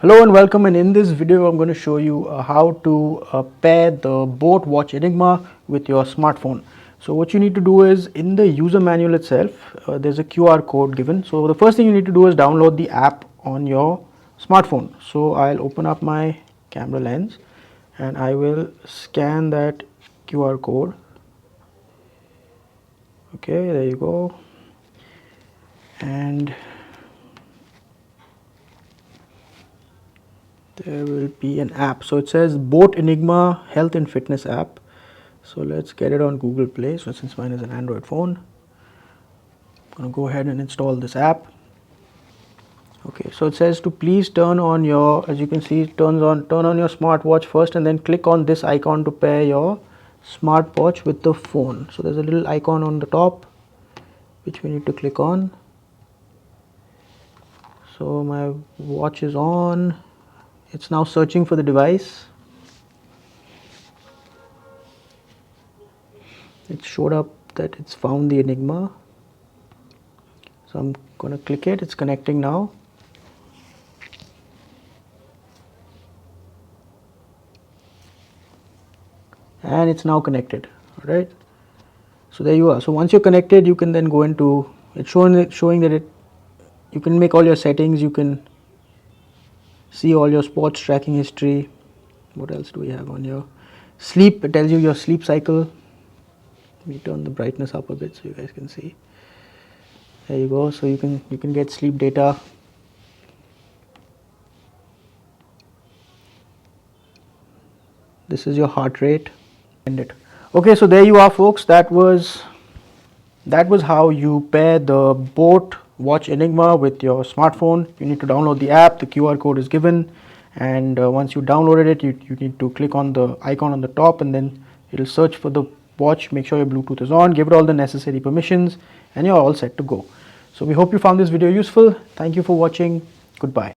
Hello and welcome, and in this video I'm going to show you how to pair the Boat Watch Enigma with your smartphone. So what you need to do is, in the user manual itself there's a QR code given. So the first thing you need to do is download the app on your smartphone. So I'll open up my camera lens and I will scan that QR code. Okay, there you go. And there will be an app. So it says Boat Enigma Health and Fitness app. So let's get it on Google Play. So since mine is an Android phone, I'm going to go ahead and install this app. Okay, so it says to please turn on your, as you can see, turn on your smartwatch first, and then click on this icon to pair your smartwatch with the phone. So there's a little icon on the top which we need to click on. So my watch is on. It's now searching for the device. It showed up that it's found the Enigma. So I'm going to click it. It's connecting now. And it's now connected. All right. So there you are. So once you're connected, you can then go into it's showing that you can make all your settings. You can see all your sports tracking history. What else do we have on your sleep? It tells you your sleep cycle. Let me turn the brightness up a bit so you guys can see. There you go. So you can get sleep data. This is your heart rate. Okay, so there you are, folks. That was how you pair the Boat Watch Enigma with your smartphone. You need to download the app. The QR code is given, and once you downloaded it, you need to click on the icon on the top, and then it'll search for the watch. Make sure your Bluetooth is on, give it all the necessary permissions, and you're all set to go. So we hope you found this video useful. Thank you for watching. Goodbye.